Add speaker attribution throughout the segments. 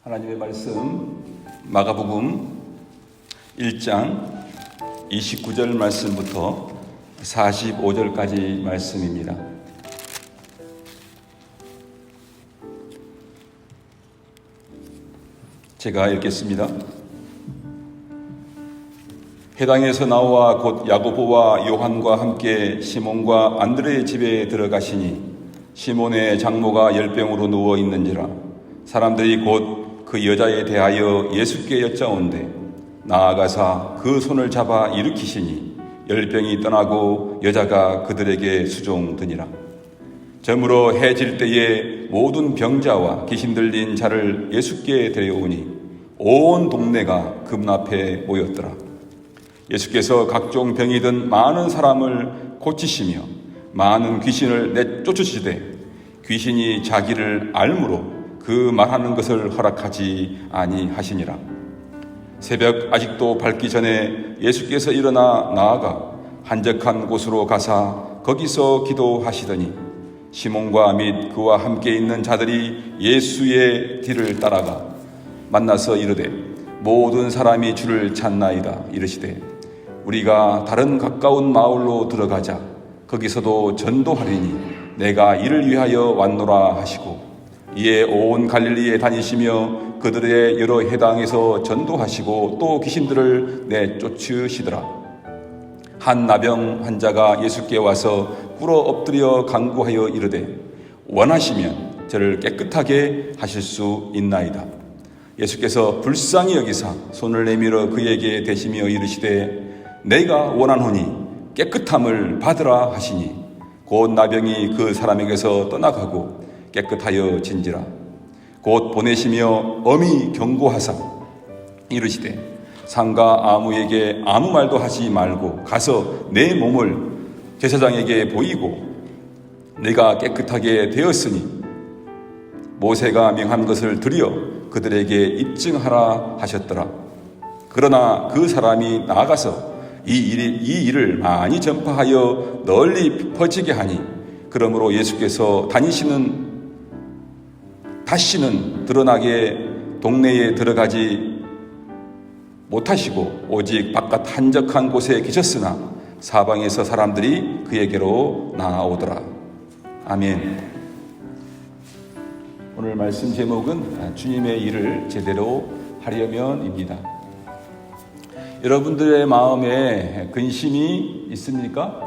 Speaker 1: 하나님의 말씀 마가복음 1장 29절 말씀부터 45절까지 말씀입니다. 제가 읽겠습니다. 회당에서 나와 곧 야고보와 요한과 함께 시몬과 안드레의 집에 들어가시니 시몬의 장모가 열병으로 누워 있는지라 사람들이 곧 그 여자에 대하여 예수께 여짜온대 나아가사 그 손을 잡아 일으키시니 열병이 떠나고 여자가 그들에게 수종드니라. 저물어 해질 때에 모든 병자와 귀신 들린 자를 예수께 데려오니 온 동네가 그분 앞에 모였더라. 예수께서 각종 병이 든 많은 사람을 고치시며 많은 귀신을 내쫓으시되 귀신이 자기를 알므로 그 말하는 것을 허락하지 아니하시니라. 새벽 아직도 밝기 전에 예수께서 일어나 나아가 한적한 곳으로 가사 거기서 기도하시더니 시몬과 및 그와 함께 있는 자들이 예수의 뒤를 따라가 만나서 이르되 모든 사람이 주를 찾나이다. 이르시되 우리가 다른 가까운 마을로 들어가자. 거기서도 전도하리니 내가 이를 위하여 왔노라 하시고 이에 온 갈릴리에 다니시며 그들의 여러 회당에서 전도하시고 또 귀신들을 내쫓으시더라. 한 나병 환자가 예수께 와서 꿇어 엎드려 간구하여 이르되 원하시면 저를 깨끗하게 하실 수 있나이다. 예수께서 불쌍히 여기사 손을 내밀어 그에게 대시며 이르시되 내가 원하노니 깨끗함을 받으라 하시니 곧 나병이 그 사람에게서 떠나가고 깨끗하여 진지라. 곧 보내시며 엄히 경고하사 이르시되 상가 아무에게 아무 말도 하지 말고 가서 내 몸을 제사장에게 보이고 내가 깨끗하게 되었으니 모세가 명한 것을 드려 그들에게 입증하라 하셨더라. 그러나 그 사람이 나아가서 이 일을 많이 전파하여 널리 퍼지게 하니 그러므로 예수께서 다시는 드러나게 동네에 들어가지 못하시고 오직 바깥 한적한 곳에 계셨으나 사방에서 사람들이 그에게로 나아오더라. 아멘. 오늘 말씀 제목은 주님의 일을 제대로 하려면입니다. 여러분들의 마음에 근심이 있습니까?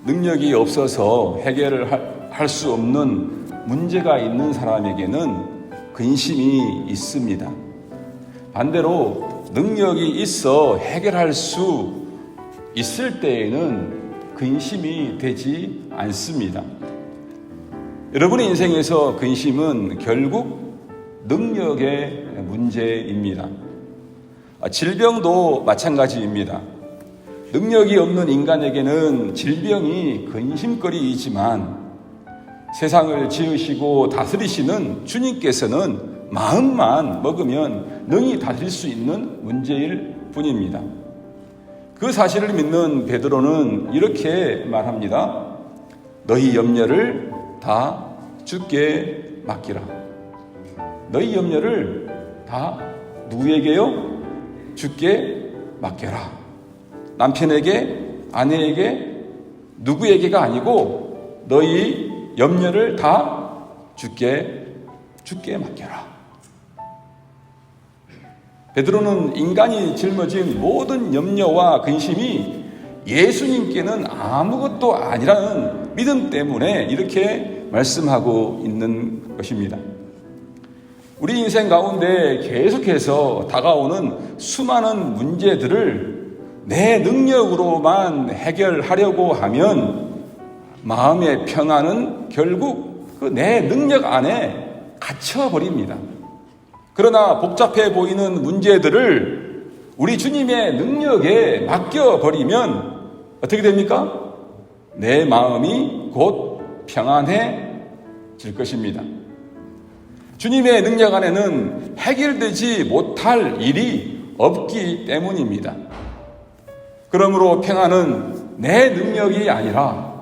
Speaker 1: 능력이 없어서 해결을 할 수 없는 문제가 있는 사람에게는 근심이 있습니다. 반대로 능력이 있어 해결할 수 있을 때에는 근심이 되지 않습니다. 여러분의 인생에서 근심은 결국 능력의 문제입니다. 질병도 마찬가지입니다. 능력이 없는 인간에게는 질병이 근심거리이지만 세상을 지으시고 다스리시는 주님께서는 마음만 먹으면 능히 다스릴 수 있는 문제일 뿐입니다. 그 사실을 믿는 베드로는 이렇게 말합니다. 너희 염려를 다 주께 맡기라. 너희 염려를 다 누구에게요? 주께 맡겨라. 남편에게, 아내에게, 누구에게가 아니고 너희 염려를 다 주께 맡겨라. 베드로는 인간이 짊어진 모든 염려와 근심이 예수님께는 아무것도 아니라는 믿음 때문에 이렇게 말씀하고 있는 것입니다. 우리 인생 가운데 계속해서 다가오는 수많은 문제들을 내 능력으로만 해결하려고 하면 마음의 평안은 결국 그 내 능력 안에 갇혀버립니다. 그러나 복잡해 보이는 문제들을 우리 주님의 능력에 맡겨버리면 어떻게 됩니까? 내 마음이 곧 평안해질 것입니다. 주님의 능력 안에는 해결되지 못할 일이 없기 때문입니다. 그러므로 평안은 내 능력이 아니라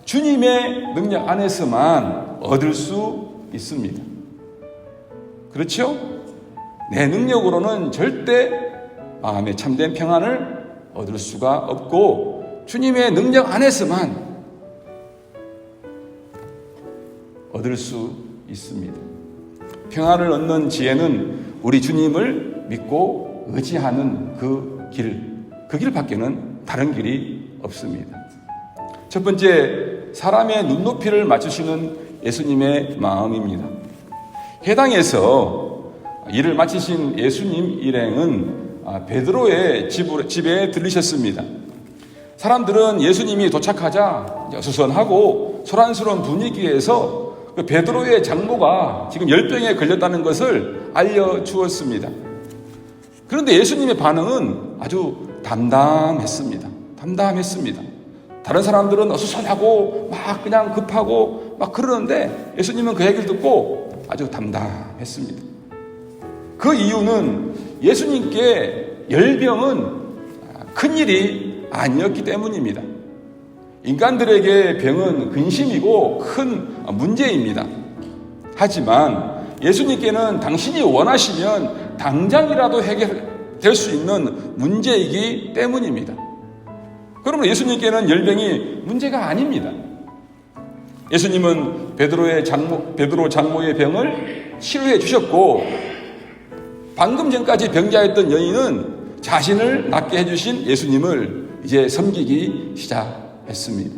Speaker 1: 주님의 능력 안에서만 얻을 수 있습니다. 그렇죠? 내 능력으로는 절대 마음의 참된 평안을 얻을 수가 없고 주님의 능력 안에서만 얻을 수 있습니다. 평안을 얻는 지혜는 우리 주님을 믿고 의지하는 그 길밖에는 다른 길이 없습니다. 첫 번째, 사람의 눈높이를 맞추시는 예수님의 마음입니다. 해당에서 일을 마치신 예수님 일행은 베드로의 집에 들리셨습니다. 사람들은 예수님이 도착하자 어수선하고 소란스러운 분위기에서 그 베드로의 장모가 지금 열병에 걸렸다는 것을 알려주었습니다. 그런데 예수님의 반응은 아주 담담했습니다. 다른 사람들은 어수선하고 막 그냥 급하고 막 그러는데 예수님은 그 얘기를 듣고 아주 담담했습니다. 그 이유는 예수님께 열병은 큰일이 아니었기 때문입니다. 인간들에게 병은 근심이고 큰 문제입니다. 하지만 예수님께는 당신이 원하시면 당장이라도 해결될 수 있는 문제이기 때문입니다. 그러면 예수님께는 열병이 문제가 아닙니다. 예수님은 베드로 장모의 병을 치료해 주셨고 방금 전까지 병자였던 여인은 자신을 낫게 해주신 예수님을 이제 섬기기 시작했습니다.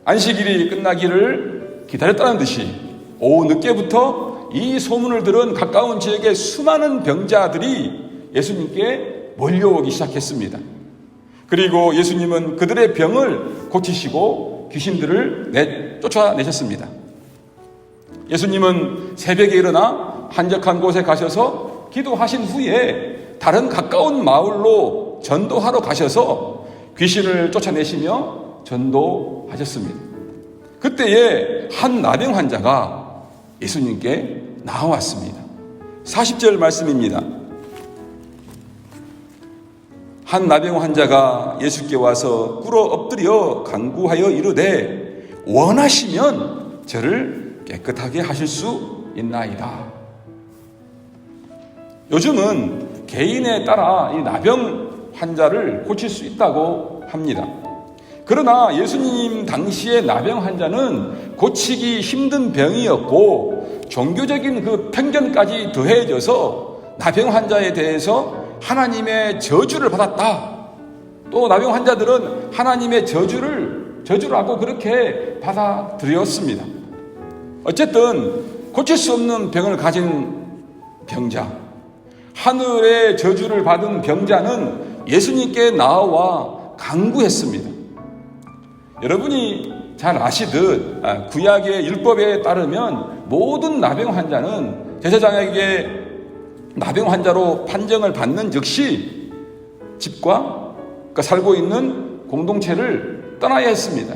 Speaker 1: 안식일이 끝나기를 기다렸다는 듯이 오후 늦게부터 이 소문을 들은 가까운 지역의 수많은 병자들이 예수님께 몰려오기 시작했습니다. 그리고 예수님은 그들의 병을 고치시고 귀신들을 쫓아내셨습니다. 예수님은 새벽에 일어나 한적한 곳에 가셔서 기도하신 후에 다른 가까운 마을로 전도하러 가셔서 귀신을 쫓아내시며 전도하셨습니다. 그때에 한 나병 환자가 예수님께 나왔습니다. 40절 말씀입니다. 한 나병 환자가 예수께 와서 꿇어 엎드려 간구하여 이르되 원하시면 저를 깨끗하게 하실 수 있나이다. 요즘은 개인에 따라 이 나병 환자를 고칠 수 있다고 합니다. 그러나 예수님 당시의 나병 환자는 고치기 힘든 병이었고 종교적인 그 편견까지 더해져서 나병 환자에 대해서 하나님의 저주를 받았다. 또 나병 환자들은 하나님의 저주라고 그렇게 받아들였습니다. 어쨌든 고칠 수 없는 병을 가진 병자, 하늘의 저주를 받은 병자는 예수님께 나와 간구했습니다. 여러분이 잘 아시듯 구약의 율법에 따르면 모든 나병 환자는 제사장에게 나병 환자로 판정을 받는 즉시 집과 살고 있는 공동체를 떠나야 했습니다.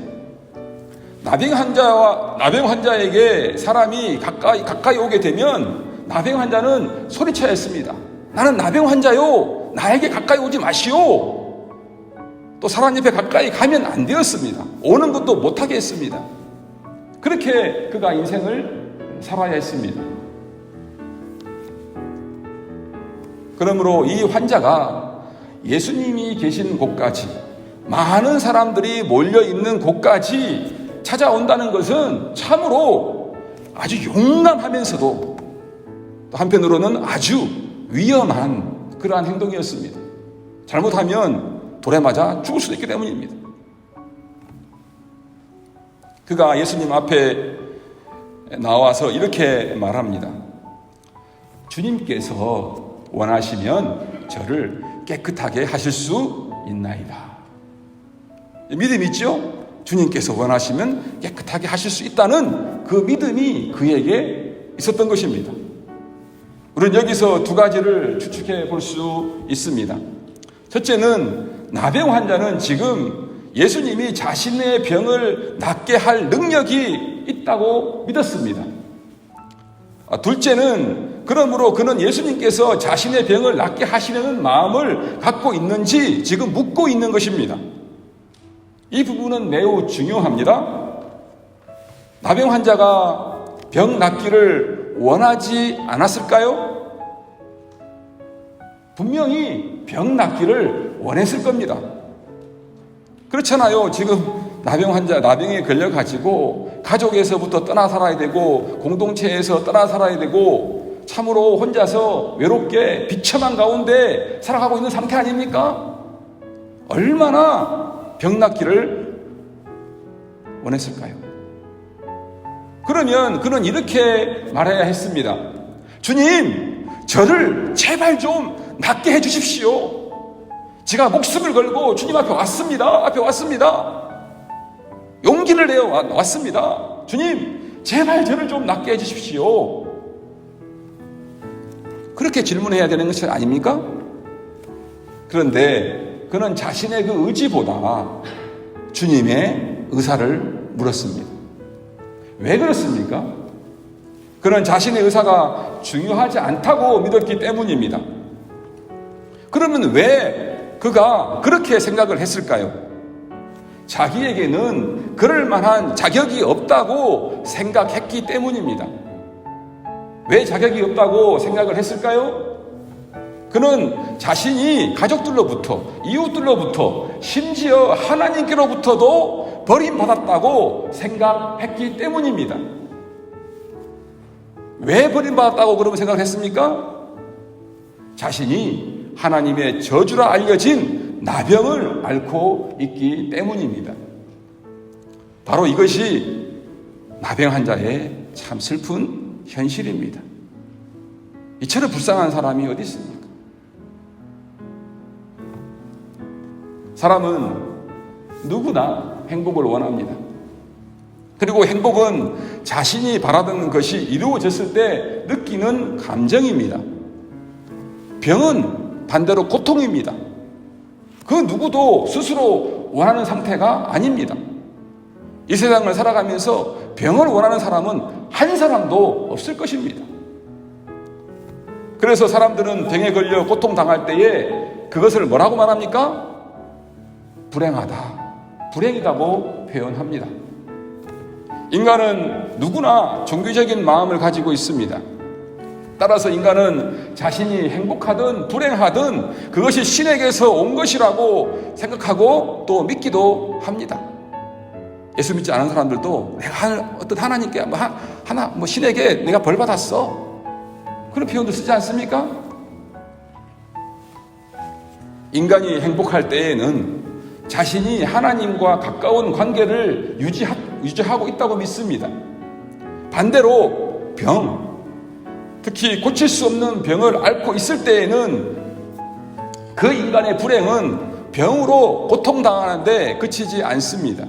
Speaker 1: 나병 환자에게 사람이 가까이 오게 되면 나병 환자는 소리쳐야 했습니다. 나는 나병 환자요. 나에게 가까이 오지 마시오. 또 사람 옆에 가까이 가면 안 되었습니다. 오는 것도 못하게 했습니다. 그렇게 그가 인생을 살아야 했습니다. 그러므로 이 환자가 예수님이 계신 곳까지, 많은 사람들이 몰려있는 곳까지 찾아온다는 것은 참으로 아주 용감하면서도 또 한편으로는 아주 위험한 그러한 행동이었습니다. 잘못하면 돌에 맞아 죽을 수도 있기 때문입니다. 그가 예수님 앞에 나와서 이렇게 말합니다. 주님께서 원하시면 저를 깨끗하게 하실 수 있나이다. 믿음 있죠? 주님께서 원하시면 깨끗하게 하실 수 있다는 그 믿음이 그에게 있었던 것입니다. 우리는 여기서 두 가지를 추측해 볼 수 있습니다. 첫째는 나병 환자는 지금 예수님이 자신의 병을 낫게 할 능력이 있다고 믿었습니다. 둘째는 그러므로 그는 예수님께서 자신의 병을 낫게 하시려는 마음을 갖고 있는지 지금 묻고 있는 것입니다. 이 부분은 매우 중요합니다. 나병 환자가 병 낫기를 원하지 않았을까요? 분명히 병 낫기를 원했을 겁니다. 그렇잖아요. 지금 나병에 걸려가지고 가족에서부터 떠나 살아야 되고 공동체에서 떠나 살아야 되고 참으로 혼자서 외롭게 비참한 가운데 살아가고 있는 상태 아닙니까? 얼마나 병 낫기를 원했을까요? 그러면 그는 이렇게 말해야 했습니다. 주님, 저를 제발 좀 낫게 해주십시오. 제가 목숨을 걸고 주님 앞에 왔습니다. 용기를 내어 왔습니다. 주님, 제발 저를 좀 낫게 해주십시오. 그렇게 질문해야 되는 것이 아닙니까? 그런데 그는 자신의 그 의지보다 주님의 의사를 물었습니다. 왜 그렇습니까? 그는 자신의 의사가 중요하지 않다고 믿었기 때문입니다. 그러면 왜 그가 그렇게 생각을 했을까요? 자기에게는 그럴 만한 자격이 없다고 생각했기 때문입니다. 왜 자격이 없다고 생각을 했을까요? 그는 자신이 가족들로부터, 이웃들로부터, 심지어 하나님께로부터도 버림받았다고 생각했기 때문입니다. 왜 버림받았다고 그러면 생각했습니까? 자신이 하나님의 저주라 알려진 나병을 앓고 있기 때문입니다. 바로 이것이 나병 환자의 참 슬픈 현실입니다. 이처럼 불쌍한 사람이 어디 있습니까? 사람은 누구나 행복을 원합니다. 그리고 행복은 자신이 바라던 것이 이루어졌을 때 느끼는 감정입니다. 병은 반대로 고통입니다. 그 누구도 스스로 원하는 상태가 아닙니다. 이 세상을 살아가면서 병을 원하는 사람은 한 사람도 없을 것입니다. 그래서 사람들은 병에 걸려 고통당할 때에 그것을 뭐라고 말합니까? 불행하다, 불행이라고 표현합니다. 인간은 누구나 종교적인 마음을 가지고 있습니다. 따라서 인간은 자신이 행복하든 불행하든 그것이 신에게서 온 것이라고 생각하고 또 믿기도 합니다. 예수 믿지 않은 사람들도 내가 어떤 하나님께 신에게 내가 벌 받았어, 그런 표현도 쓰지 않습니까? 인간이 행복할 때에는 자신이 하나님과 가까운 관계를 유지하고 있다고 믿습니다. 반대로 특히 고칠 수 없는 병을 앓고 있을 때에는 그 인간의 불행은 병으로 고통당하는데 그치지 않습니다.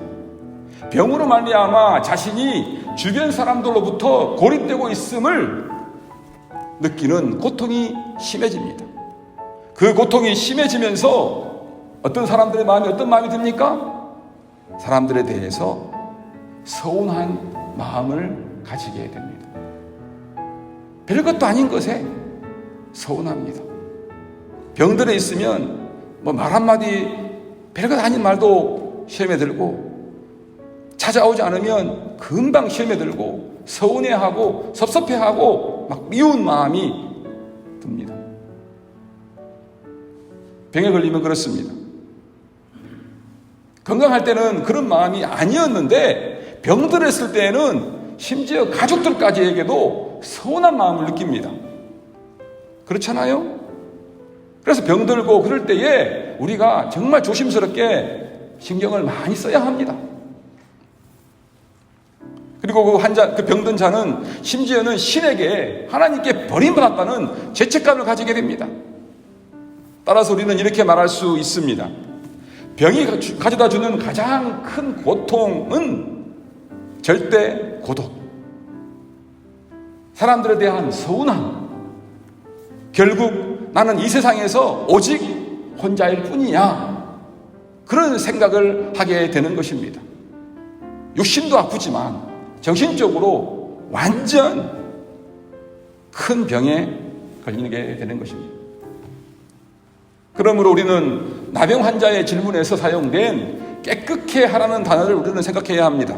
Speaker 1: 병으로 말미암아 자신이 주변 사람들로부터 고립되고 있음을 느끼는 고통이 심해집니다. 그 고통이 심해지면서 어떤 사람들의 마음이 어떤 마음이 듭니까? 사람들에 대해서 서운한 마음을 가지게 됩니다. 별것도 아닌 것에 서운합니다. 병들어 있으면 말 한마디 별것 아닌 말도 시험에 들고, 찾아오지 않으면 금방 시험에 들고 서운해하고 섭섭해하고 막 미운 마음이 듭니다. 병에 걸리면 그렇습니다. 건강할 때는 그런 마음이 아니었는데 병들었을 때는 심지어 가족들까지에게도 서운한 마음을 느낍니다. 그렇잖아요? 그래서 병들고 그럴 때에 우리가 정말 조심스럽게 신경을 많이 써야 합니다. 그리고 그 병든 자는 심지어는 신에게, 하나님께 버림받았다는 죄책감을 가지게 됩니다. 따라서 우리는 이렇게 말할 수 있습니다. 병이 가져다 주는 가장 큰 고통은 절대 고독, 사람들에 대한 서운함, 결국 나는 이 세상에서 오직 혼자일 뿐이야, 그런 생각을 하게 되는 것입니다. 육신도 아프지만 정신적으로 완전 큰 병에 걸리게 되는 것입니다. 그러므로 우리는 나병 환자의 질문에서 사용된 깨끗게 하라는 단어를 우리는 생각해야 합니다.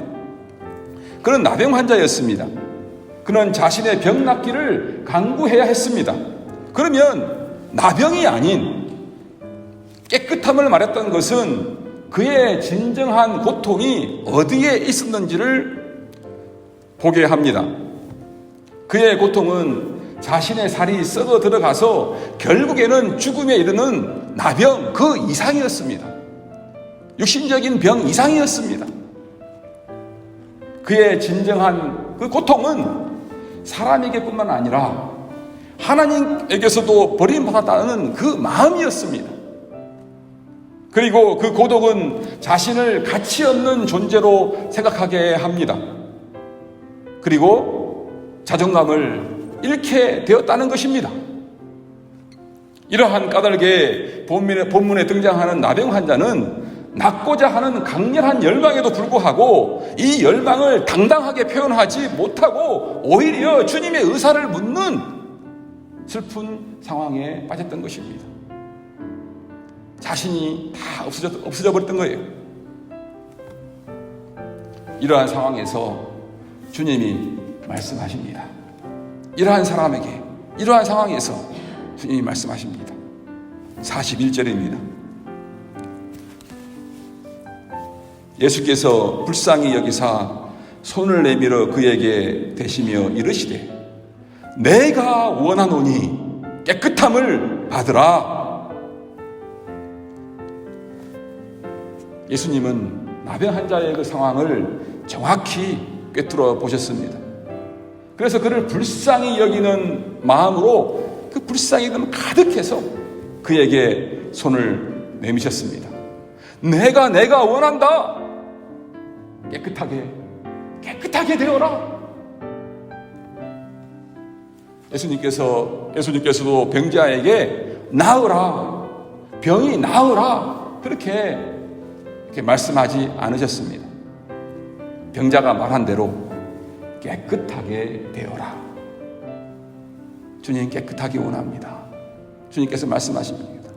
Speaker 1: 그는 나병 환자였습니다. 그는 자신의 병 낫기를 간구해야 했습니다. 그러면 나병이 아닌 깨끗함을 말했던 것은 그의 진정한 고통이 어디에 있었는지를 보게 합니다. 그의 고통은 자신의 살이 썩어 들어가서 결국에는 죽음에 이르는 나병 그 이상이었습니다. 육신적인 병 이상이었습니다. 그의 진정한 그 고통은 사람에게뿐만 아니라 하나님에게서도 버림받았다는 그 마음이었습니다. 그리고 그 고독은 자신을 가치 없는 존재로 생각하게 합니다. 그리고 자존감을 잃게 되었다는 것입니다. 이러한 까닭에 본문에 등장하는 나병 환자는 낫고자 하는 강렬한 열망에도 불구하고 이 열망을 당당하게 표현하지 못하고 오히려 주님의 의사를 묻는 슬픈 상황에 빠졌던 것입니다. 자신이 다 없어져 버렸던 거예요. 이러한 상황에서 주님이 말씀하십니다. 이러한 사람에게, 이러한 상황에서 주님이 말씀하십니다. 41절입니다. 예수께서 불쌍히 여기사 손을 내밀어 그에게 대시며 이르시되 내가 원하노니 깨끗함을 받으라. 예수님은 나병 환자의 그 상황을 정확히 꿰뚫어 보셨습니다. 그래서 그를 불쌍히 여기는 마음으로 그 불쌍히 여김 가득해서 그에게 손을 내미셨습니다. 내가 원한다. 깨끗하게 되어라. 예수님께서도 병자에게 나으라, 병이 나으라 그렇게 말씀하지 않으셨습니다. 병자가 말한 대로 깨끗하게 되어라. 주님 깨끗하게 원합니다. 주님께서 말씀하십니다.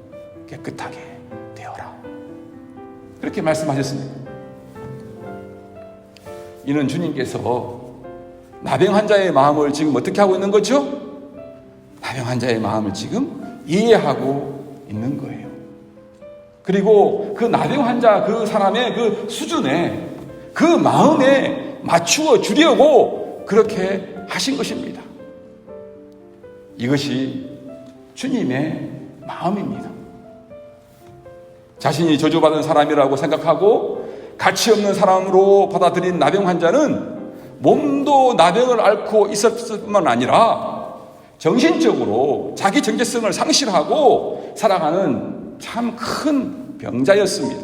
Speaker 1: 깨끗하게 되어라. 그렇게 말씀하셨습니다. 이는 주님께서 나병 환자의 마음을 지금 어떻게 하고 있는 거죠? 나병 환자의 마음을 지금 이해하고 있는 거예요. 그리고 그 나병 환자 그 사람의 그 수준에 그 마음에 맞추어 주려고 그렇게 하신 것입니다. 이것이 주님의 마음입니다. 자신이 저주받은 사람이라고 생각하고 가치 없는 사람으로 받아들인 나병 환자는 몸도 나병을 앓고 있었을 뿐만 아니라 정신적으로 자기 정체성을 상실하고 살아가는 참 큰 병자였습니다.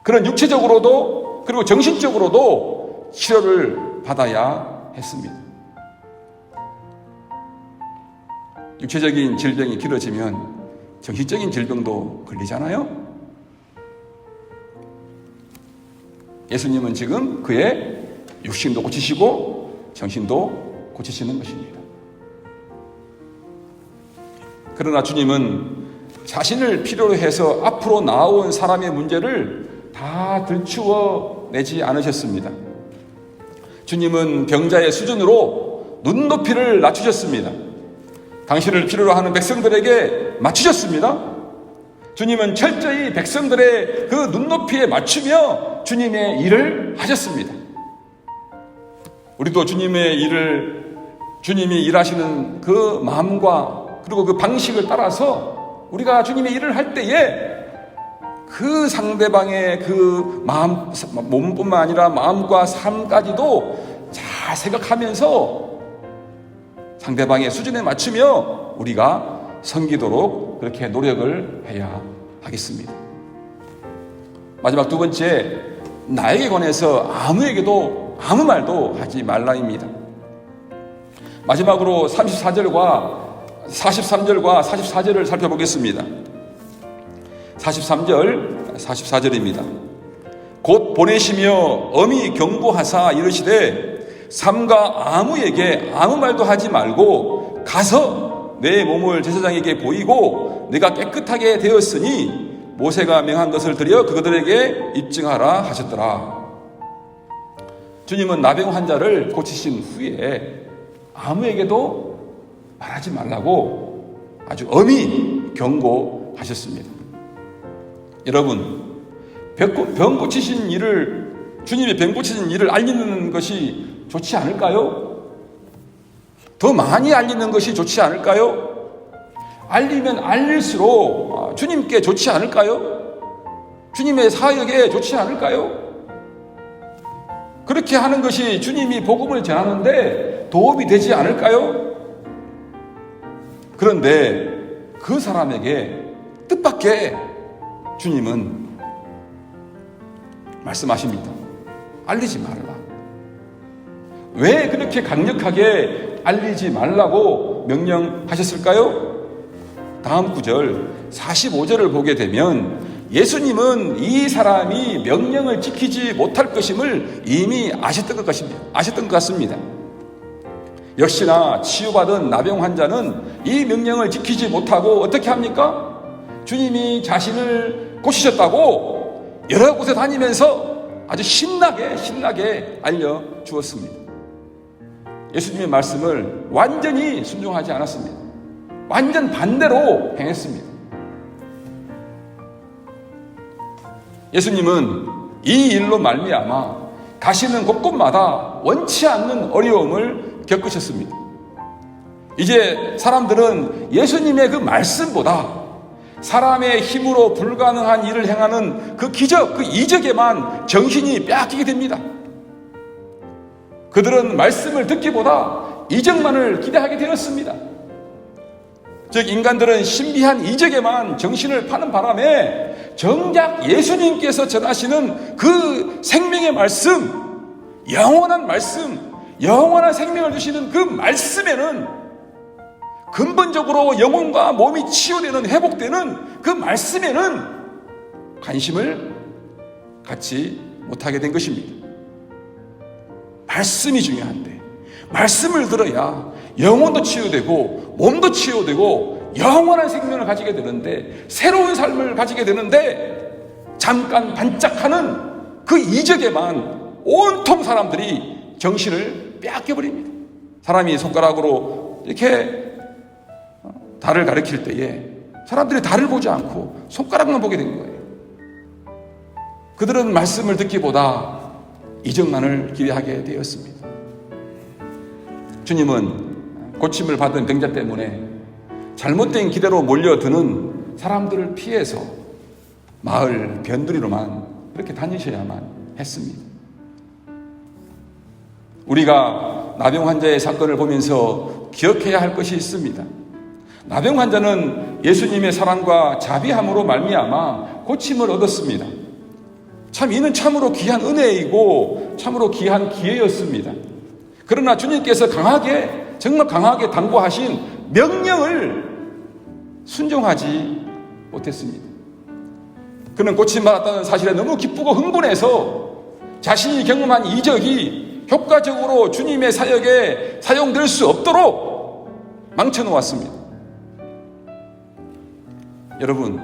Speaker 1: 그런 육체적으로도 그리고 정신적으로도 치료를 받아야 했습니다. 육체적인 질병이 길어지면 정신적인 질병도 걸리잖아요. 예수님은 지금 그의 육신도 고치시고 정신도 고치시는 것입니다. 그러나 주님은 자신을 필요로 해서 앞으로 나온 사람의 문제를 다 들추어 내지 않으셨습니다. 주님은 병자의 수준으로 눈높이를 낮추셨습니다. 당신을 필요로 하는 백성들에게 맞추셨습니다. 주님은 철저히 백성들의 그 눈높이에 맞추며 주님의 일을 하셨습니다. 우리도 주님이 일하시는 그 마음과 그리고 그 방식을 따라서 우리가 주님의 일을 할 때에 그 상대방의 그 마음, 몸뿐만 아니라 마음과 삶까지도 잘 생각하면서 상대방의 수준에 맞추며 우리가 섬기도록 그렇게 노력을 해야 하겠습니다. 마지막 두 번째, 나에게 관해서 아무에게도 아무 말도 하지 말라입니다. 마지막으로 33절과 44절을 살펴보겠습니다. 43절, 44절입니다. 곧 보내시며 엄히 경고하사 이르시되 삼가 아무에게 아무 말도 하지 말고 가서 내 몸을 제사장에게 보이고 내가 깨끗하게 되었으니 모세가 명한 것을 드려 그들에게 입증하라 하셨더라. 주님은 나병 환자를 고치신 후에 아무에게도 말하지 말라고 아주 엄히 경고하셨습니다. 여러분, 병 고치신 일을, 주님의 병 고치신 일을 알리는 것이 좋지 않을까요? 더 많이 알리는 것이 좋지 않을까요? 알리면 알릴수록 주님께 좋지 않을까요? 주님의 사역에 좋지 않을까요? 그렇게 하는 것이 주님이 복음을 전하는데 도움이 되지 않을까요? 그런데 그 사람에게 뜻밖의 주님은 말씀하십니다. 알리지 말라. 왜 그렇게 강력하게 알리지 말라고 명령하셨을까요? 다음 구절 45절을 보게 되면 예수님은 이 사람이 명령을 지키지 못할 것임을 이미 아셨던 것 같습니다. 역시나 치유받은 나병 환자는 이 명령을 지키지 못하고 어떻게 합니까? 주님이 자신을 고치셨다고 여러 곳에 다니면서 아주 신나게 알려주었습니다. 예수님의 말씀을 완전히 순종하지 않았습니다. 완전 반대로 행했습니다. 예수님은 이 일로 말미암아 가시는 곳곳마다 원치 않는 어려움을 겪으셨습니다. 이제 사람들은 예수님의 그 말씀보다 사람의 힘으로 불가능한 일을 행하는 그 기적, 그 이적에만 정신이 빼앗기게 됩니다. 그들은 말씀을 듣기보다 이적만을 기대하게 되었습니다. 즉 인간들은 신비한 이적에만 정신을 파는 바람에 정작 예수님께서 전하시는 그 생명의 말씀, 영원한 말씀, 영원한 생명을 주시는 그 말씀에는 근본적으로 영혼과 몸이 치유되는, 회복되는 그 말씀에는 관심을 갖지 못하게 된 것입니다. 말씀이 중요한데 말씀을 들어야 영혼도 치유되고 몸도 치유되고 영원한 생명을 가지게 되는데, 새로운 삶을 가지게 되는데 잠깐 반짝하는 그 이적에만 온통 사람들이 정신을 빼앗겨버립니다. 사람이 손가락으로 이렇게 달을 가리킬 때에 사람들이 달을 보지 않고 손가락만 보게 된 거예요. 그들은 말씀을 듣기보다 이적만을 기대하게 되었습니다. 주님은 고침을 받은 병자 때문에 잘못된 기대로 몰려드는 사람들을 피해서 마을 변두리로만 그렇게 다니셔야만 했습니다. 우리가 나병 환자의 사건을 보면서 기억해야 할 것이 있습니다. 나병 환자는 예수님의 사랑과 자비함으로 말미암아 고침을 얻었습니다. 참 이는 참으로 귀한 은혜이고 참으로 귀한 기회였습니다. 그러나 주님께서 정말 강하게 당부하신 명령을 순종하지 못했습니다. 그는 고침받았다는 사실에 너무 기쁘고 흥분해서 자신이 경험한 이적이 효과적으로 주님의 사역에 사용될 수 없도록 망쳐놓았습니다. 여러분,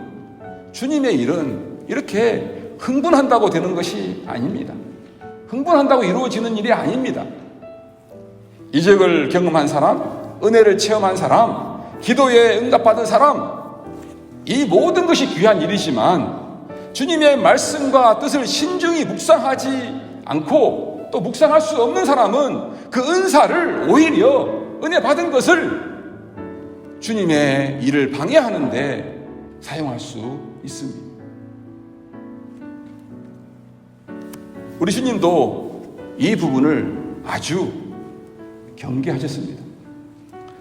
Speaker 1: 주님의 일은 이렇게 흥분한다고 되는 것이 아닙니다. 흥분한다고 이루어지는 일이 아닙니다. 이적을 경험한 사람, 은혜를 체험한 사람, 기도에 응답받은 사람, 이 모든 것이 귀한 일이지만 주님의 말씀과 뜻을 신중히 묵상하지 않고 또 묵상할 수 없는 사람은 그 은사를 오히려 은혜 받은 것을 주님의 일을 방해하는 데 사용할 수 있습니다. 우리 주님도 이 부분을 아주 경계하셨습니다.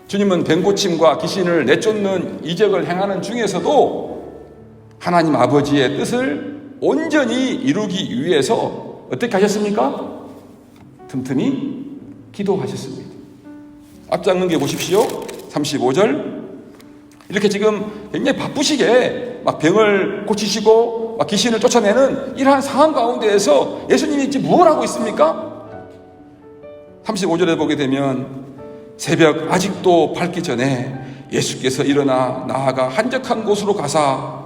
Speaker 1: 주님은 병고침과 귀신을 내쫓는 이적을 행하는 중에서도 하나님 아버지의 뜻을 온전히 이루기 위해서 어떻게 하셨습니까? 틈틈이 기도하셨습니다. 앞장 넘겨 보십시오. 35절. 이렇게 지금 굉장히 바쁘시게 막 병을 고치시고 막 귀신을 쫓아내는 이러한 상황 가운데에서 예수님이 지금 뭘 하고 있습니까? 35절에 보게 되면 새벽 아직도 밝기 전에 예수께서 일어나 나아가 한적한 곳으로 가사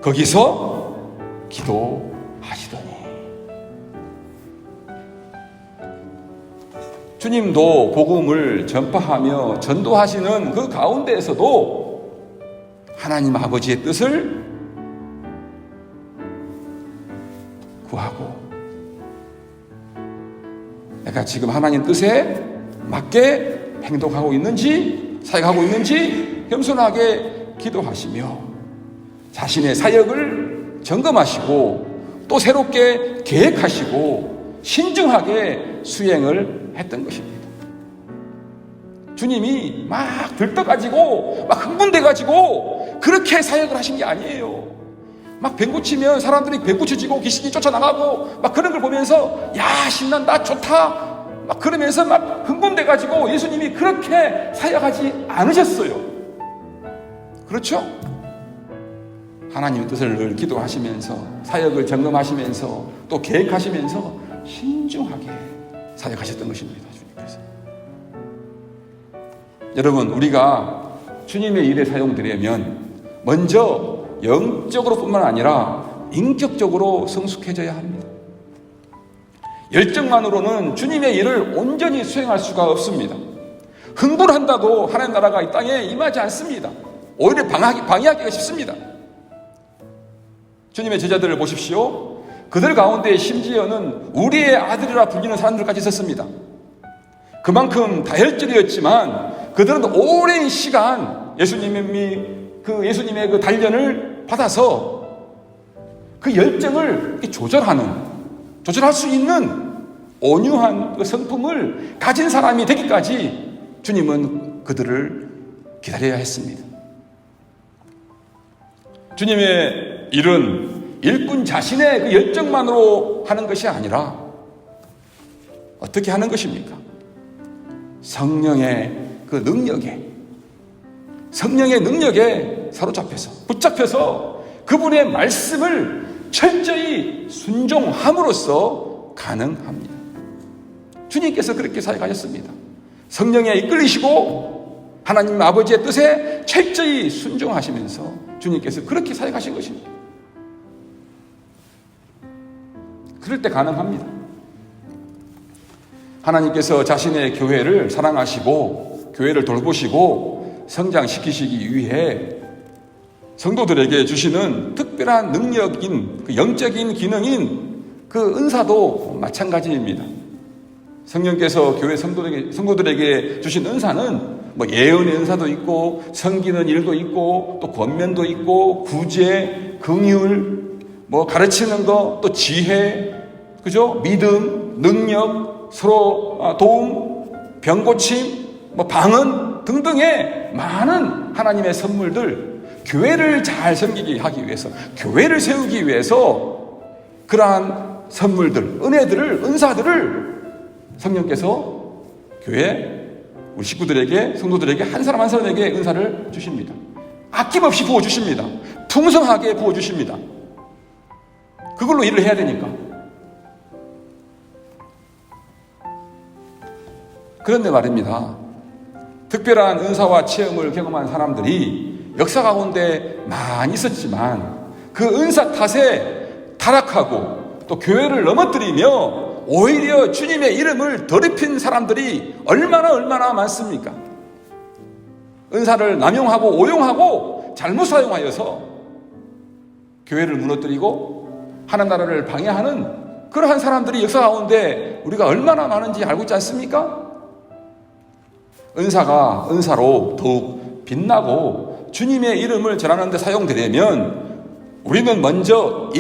Speaker 1: 거기서 기도하시더니, 주님도 복음을 전파하며 전도하시는 그 가운데에서도 하나님 아버지의 뜻을 구하고, 내가 지금 하나님 뜻에 맞게 행동하고 있는지 사역하고 있는지 겸손하게 기도하시며 자신의 사역을 점검하시고 또 새롭게 계획하시고 신중하게 수행을 했던 것입니다. 주님이 막 들떠가지고 막 흥분돼가지고 그렇게 사역을 하신 게 아니에요. 막 뱅고치면 사람들이 뱅고쳐지고 귀신이 쫓아나가고 막 그런 걸 보면서 야 신난다 좋다 막 그러면서 막 흥분돼가지고 예수님이 그렇게 사역하지 않으셨어요. 그렇죠? 하나님의 뜻을 늘 기도하시면서 사역을 점검하시면서 또 계획하시면서 신중하게 사역하셨던 것입니다. 주님께서. 여러분, 우리가 주님의 일에 사용되려면 먼저 영적으로 뿐만 아니라 인격적으로 성숙해져야 합니다. 열정만으로는 주님의 일을 온전히 수행할 수가 없습니다. 흥분한다고 하나님 나라가 이 땅에 임하지 않습니다. 오히려 방해하기가 쉽습니다. 주님의 제자들을 보십시오. 그들 가운데 심지어는 우리의 아들이라 불리는 사람들까지 있었습니다. 그만큼 다혈질이었지만 그들은 오랜 시간 예수님의 그 단련을 받아서 그 열정을 조절할 수 있는 온유한 그 성품을 가진 사람이 되기까지 주님은 그들을 기다려야 했습니다. 주님의 일은 일꾼 자신의 그 열정만으로 하는 것이 아니라 어떻게 하는 것입니까? 성령의 능력에 붙잡혀서 그분의 말씀을 철저히 순종함으로써 가능합니다. 주님께서 그렇게 사역하셨습니다. 성령에 이끌리시고 하나님 아버지의 뜻에 철저히 순종하시면서 주님께서 그렇게 사역하신 것입니다. 그럴 때 가능합니다. 하나님께서 자신의 교회를 사랑하시고 교회를 돌보시고 성장시키시기 위해 성도들에게 주시는 특별한 능력인 그 영적인 기능인 그 은사도 마찬가지입니다. 성령께서 교회 성도들에게 주신 은사는 뭐 예언의 은사도 있고 섬기는 일도 있고 또 권면도 있고 구제, 긍휼, 뭐 가르치는 거, 또 지혜, 그죠? 믿음, 능력, 서로 도움, 병 고침, 뭐 방언 등등의 많은 하나님의 선물들, 교회를 잘 섬기게 하기 위해서, 교회를 세우기 위해서 그러한 선물들, 은혜들을, 은사들을 성령께서 교회 우리 식구들에게, 성도들에게 한 사람 한 사람에게 은사를 주십니다. 아낌없이 부어주십니다. 풍성하게 부어주십니다. 그걸로 일을 해야 되니까. 그런데 말입니다. 특별한 은사와 체험을 경험한 사람들이 역사 가운데 많이 있었지만 그 은사 탓에 타락하고 또 교회를 넘어뜨리며 오히려 주님의 이름을 더럽힌 사람들이 얼마나 많습니까? 은사를 남용하고 오용하고 잘못 사용하여서 교회를 무너뜨리고 하나님 나라를 방해하는 그러한 사람들이 역사 가운데 우리가 얼마나 많은지 알고 있지 않습니까? 은사가 은사로 더욱 빛나고 주님의 이름을 전하는 데 사용되려면 우리는 먼저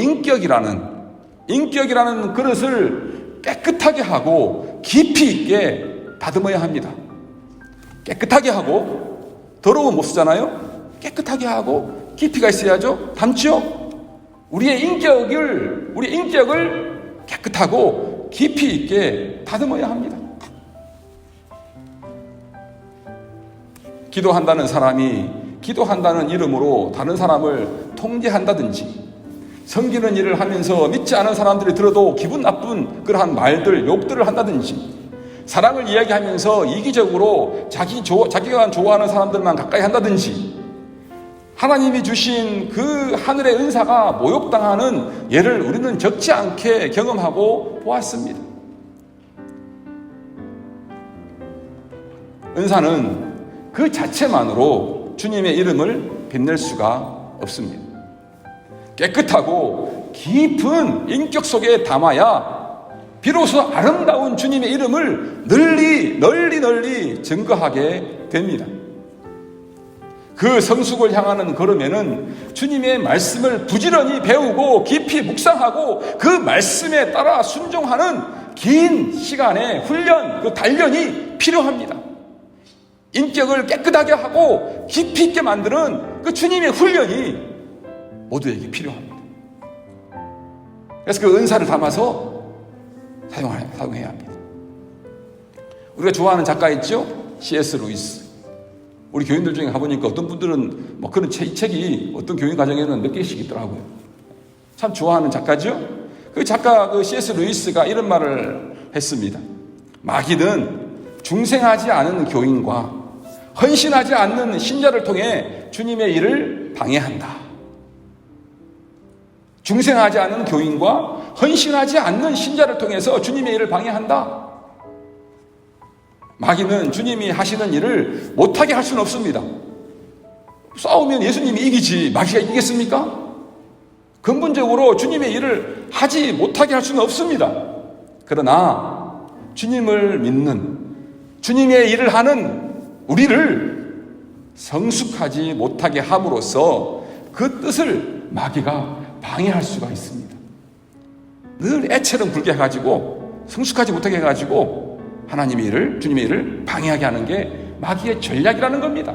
Speaker 1: 인격이라는 그릇을 깨끗하게 하고 깊이 있게 다듬어야 합니다. 깨끗하게 하고 더러운 못 쓰잖아요. 깨끗하게 하고 깊이가 있어야죠. 담죠. 우리의 인격을 깨끗하고 깊이 있게 다듬어야 합니다. 기도한다는 사람이 기도한다는 이름으로 다른 사람을 통제한다든지, 섬기는 일을 하면서 믿지 않은 사람들이 들어도 기분 나쁜 그러한 말들, 욕들을 한다든지, 사랑을 이야기하면서 이기적으로 자기가 좋아하는 사람들만 가까이 한다든지, 하나님이 주신 그 하늘의 은사가 모욕당하는 예를 우리는 적지 않게 경험하고 보았습니다. 은사는 그 자체만으로 주님의 이름을 빛낼 수가 없습니다. 깨끗하고 깊은 인격 속에 담아야 비로소 아름다운 주님의 이름을 널리 증거하게 됩니다. 그 성숙을 향하는 걸음에는 주님의 말씀을 부지런히 배우고 깊이 묵상하고 그 말씀에 따라 순종하는 긴 시간의 훈련, 그 단련이 필요합니다. 인격을 깨끗하게 하고 깊이 있게 만드는 그 주님의 훈련이 모두에게 필요합니다. 그래서 그 은사를 담아서 사용해야 합니다. 우리가 좋아하는 작가 있죠? C.S. 루이스. 우리 교인들 중에 가보니까 어떤 분들은 뭐 그런 책이 어떤 교인 가정에는 몇 개씩 있더라고요. 참 좋아하는 작가죠? 그 작가 그 C.S. 루이스가 이런 말을 했습니다. 마귀는 중생하지 않은 교인과 헌신하지 않는 신자를 통해 주님의 일을 방해한다. 중생하지 않은 교인과 헌신하지 않는 신자를 통해서 주님의 일을 방해한다. 마귀는 주님이 하시는 일을 못하게 할 수는 없습니다. 싸우면 예수님이 이기지 마귀가 이기겠습니까? 근본적으로 주님의 일을 하지 못하게 할 수는 없습니다. 그러나 주님을 믿는, 주님의 일을 하는 우리를 성숙하지 못하게 함으로써 그 뜻을 마귀가 방해할 수가 있습니다. 늘 애처럼 굴게 해가지고 성숙하지 못하게 해가지고 하나님의 일을, 주님의 일을 방해하게 하는 게 마귀의 전략이라는 겁니다.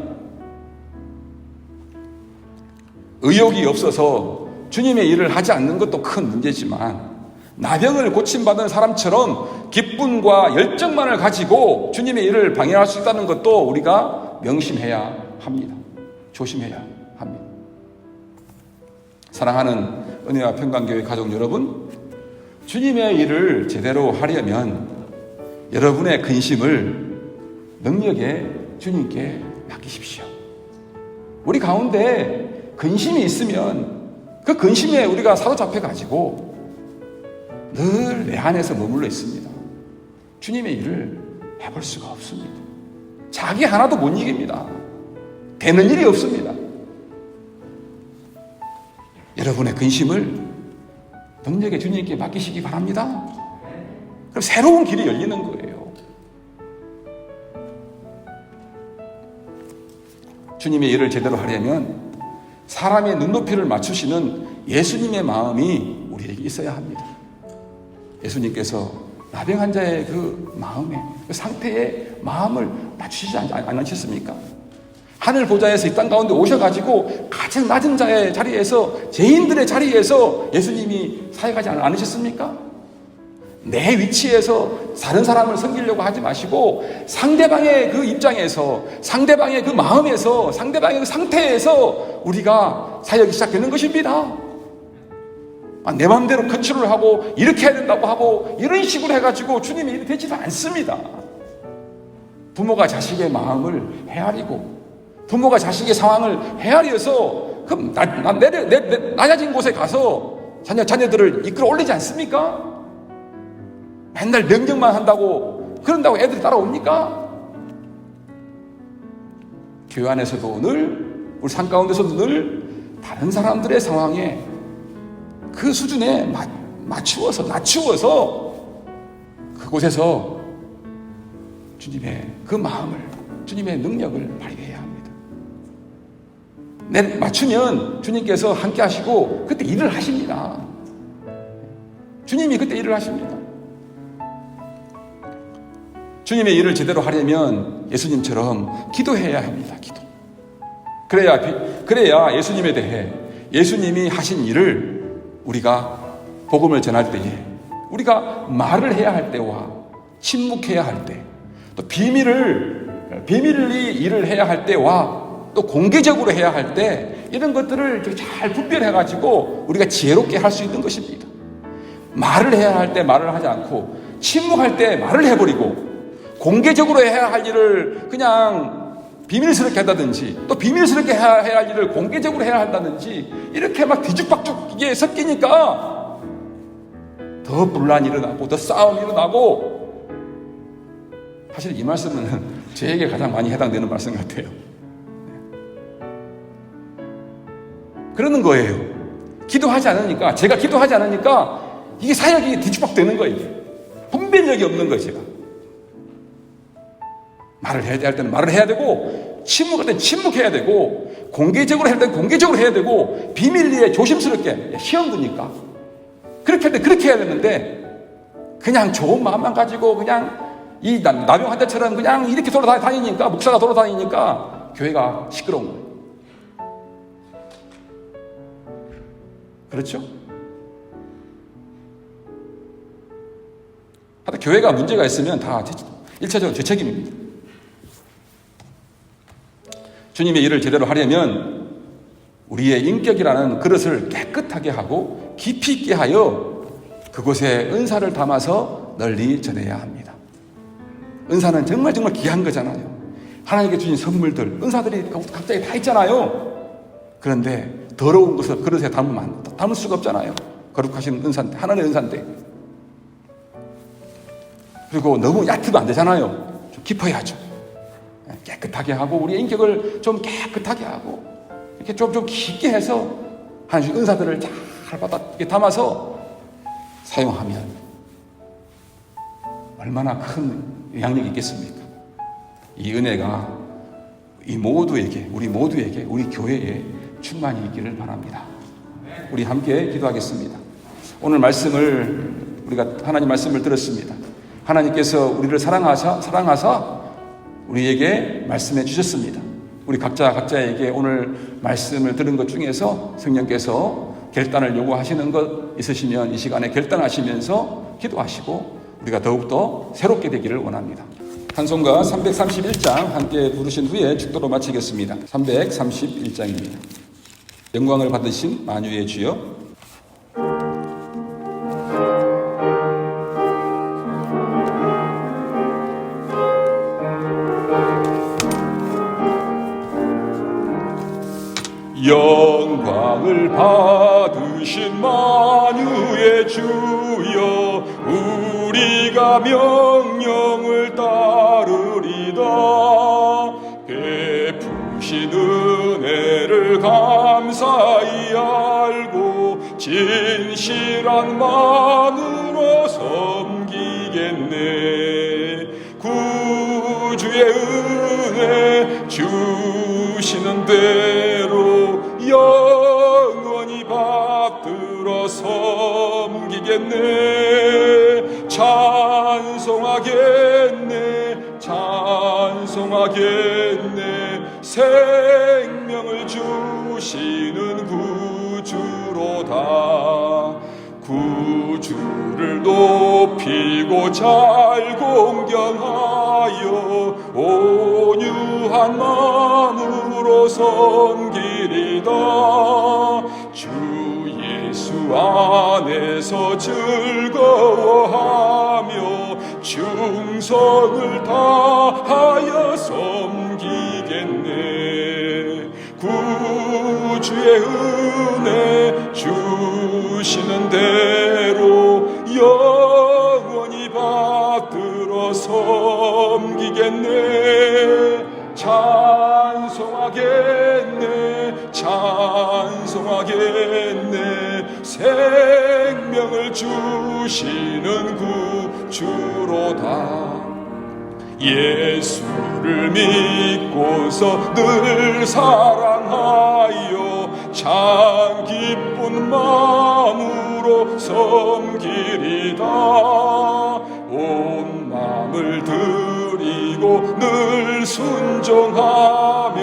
Speaker 1: 의욕이 없어서 주님의 일을 하지 않는 것도 큰 문제지만 나병을 고침받은 사람처럼 기쁨과 열정만을 가지고 주님의 일을 방해할 수 있다는 것도 우리가 명심해야 합니다. 조심해야 합니다. 사랑하는 은혜와 평강교회 가족 여러분, 주님의 일을 제대로 하려면 여러분의 근심을 능력에 주님께 맡기십시오. 우리 가운데 근심이 있으면 그 근심에 우리가 사로잡혀가지고 늘 내 안에서 머물러 있습니다. 주님의 일을 해볼 수가 없습니다. 자기 하나도 못 이깁니다. 되는 일이 없습니다. 여러분의 근심을 능력에 주님께 맡기시기 바랍니다. 그럼 새로운 길이 열리는 거예요. 주님의 일을 제대로 하려면 사람의 눈높이를 맞추시는 예수님의 마음이 우리에게 있어야 합니다. 예수님께서 나병 환자의 그 마음에, 그 상태에 마음을 맞추시지 않으셨습니까? 하늘 보좌에서 이 땅 가운데 오셔가지고 가장 낮은 자의 자리에서, 죄인들의 자리에서 예수님이 사역하지 않으셨습니까? 내 위치에서 다른 사람을 섬기려고 하지 마시고 상대방의 그 입장에서, 상대방의 그 마음에서, 상대방의 그 상태에서 우리가 사역이 시작되는 것입니다. 내 마음대로 컨트롤을 하고 이렇게 해야 된다고 하고 이런 식으로 해가지고 주님이 일이 되지도 않습니다. 부모가 자식의 마음을 헤아리고 부모가 자식의 상황을 헤아려서 그럼 낮아진 곳에 가서 자녀들을 이끌어 올리지 않습니까? 맨날 명령만 한다고 그런다고 애들이 따라옵니까? 교회 안에서도 늘, 우리 삶 가운데서도 늘 다른 사람들의 상황에 그 수준에 낮추어서 그곳에서 주님의 그 마음을, 주님의 능력을 발휘해야 합니다. 맞추면 주님께서 함께 하시고 그때 일을 하십니다. 주님이 그때 일을 하십니다. 주님의 일을 제대로 하려면 예수님처럼 기도해야 합니다. 기도. 그래야 예수님에 대해, 예수님이 하신 일을 우리가 복음을 전할 때에 우리가 말을 해야 할 때와 침묵해야 할 때, 또 비밀리 일을 해야 할 때와 또 공개적으로 해야 할 때, 이런 것들을 잘 분별해가지고 우리가 지혜롭게 할 수 있는 것입니다. 말을 해야 할 때 말을 하지 않고 침묵할 때 말을 해버리고 공개적으로 해야 할 일을 그냥 비밀스럽게 한다든지 또 비밀스럽게 해야 할 일을 공개적으로 해야 한다든지 이렇게 막 뒤죽박죽 이게 섞이니까 더 분란이 일어나고 더 싸움이 일어나고, 사실 이 말씀은 저에게 가장 많이 해당되는 말씀 같아요. 그러는 거예요. 기도하지 않으니까, 제가 기도하지 않으니까 이게 사역이 뒤죽박되는 거예요. 분별력이 없는 거예요, 제가. 말을 해야 될 때는 말을 해야 되고, 침묵할 때는 침묵해야 되고, 공개적으로 할 때는 공개적으로 해야 되고, 비밀리에 조심스럽게, 시험 드니까. 그렇게 할 때 그렇게 해야 되는데, 그냥 좋은 마음만 가지고 그냥 이 나병 환자처럼 그냥 이렇게 돌아다니니까, 목사가 돌아다니니까 교회가 시끄러운 거예요. 그렇죠? 하여튼 교회가 문제가 있으면 다 1차적으로 제 책임입니다. 주님의 일을 제대로 하려면 우리의 인격이라는 그릇을 깨끗하게 하고 깊이 있게 하여 그곳에 은사를 담아서 널리 전해야 합니다. 은사는 정말 귀한 거잖아요. 하나님께 주신 선물들, 은사들이 각자에 다 있잖아요. 그런데 더러운 것을 그릇에 담을 수가 없잖아요. 거룩하신 은사인데, 하나님의 은사인데. 그리고 너무 얕으면 안 되잖아요. 좀 깊어야죠. 깨끗하게 하고, 우리의 인격을 좀 깨끗하게 하고, 이렇게 좀 깊게 해서 하나님의 은사들을 잘 담아서 사용하면 얼마나 큰 영향력이 있겠습니까? 이 은혜가 우리 모두에게, 우리 교회에 충만히 있기를 바랍니다. 우리 함께 기도하겠습니다. 오늘 우리가 하나님 말씀을 들었습니다. 하나님께서 우리를 사랑하사 우리에게 말씀해 주셨습니다. 우리 각자에게 오늘 말씀을 들은 것 중에서 성령께서 결단을 요구하시는 것 있으시면 이 시간에 결단하시면서 기도하시고 우리가 더욱더 새롭게 되기를 원합니다. 찬송가 331장 함께 부르신 후에 축도로 마치겠습니다. 331장입니다. 영광을 받으신 만유의 주여, 영광을 받으신 만유의 주여, 우리가 명령을 따르리다. 베푸신 은혜를 감사히 알고 진실한 마음으로 섬기겠네. 구주의 은혜 주시는 대로 영원히 받들어 섬기겠네. 찬송하겠네. 생명을 주시는 구주로다. 구주를 높이고 잘 공경하여 온유한 마음으로 섬기리다. 주 예수 안에서 즐거워하며 충성을 다하여 섬기겠네. 구주의 은혜 주시는 대로 영원히 받들어 섬기겠네. 찬송하겠네. 생명을 주시는 구주로다. 예수를 믿고서 늘 사랑하여 참 기쁜 마음으로 섬기리다. 온 마음을 드리고 늘 순종하며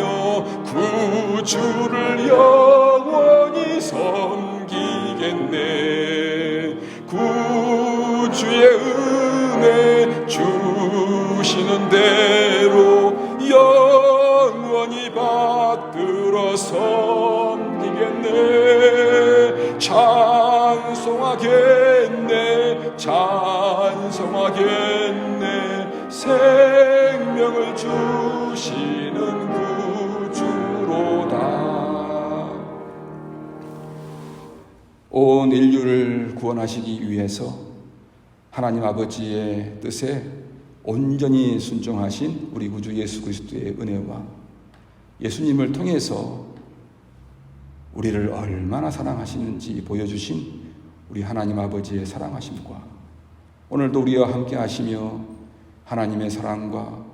Speaker 1: 구주를 영원히 섬기겠네. 구주의 은혜 주시는 대로 영원히 받들어 섬기겠네. 찬송하겠네. 생명을 주시는 구주로다. 온 인류를 구원하시기 위해서 하나님 아버지의 뜻에 온전히 순종하신 우리 구주 예수 그리스도의 은혜와 예수님을 통해서 우리를 얼마나 사랑하시는지 보여주신 우리 하나님 아버지의 사랑하심과 오늘도 우리와 함께 하시며 하나님의 사랑과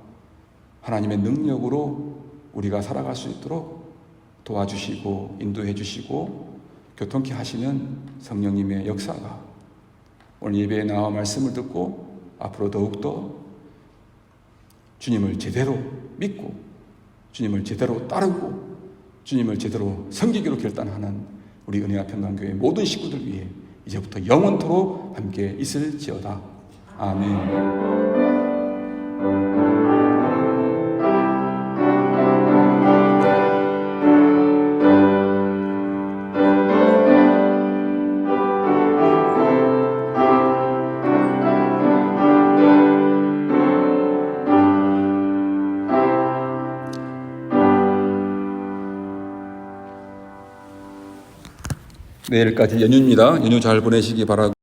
Speaker 1: 하나님의 능력으로 우리가 살아갈 수 있도록 도와주시고 인도해 주시고 교통케 하시는 성령님의 역사가 오늘 예배에 나와 말씀을 듣고 앞으로 더욱더 주님을 제대로 믿고 주님을 제대로 따르고 주님을 제대로 섬기기로 결단하는 우리 은혜와 평강교회 모든 식구들 위해 이제부터 영원토록 함께 있을지어다. 아멘. 내일까지 연휴입니다. 연휴 잘 보내시기 바라고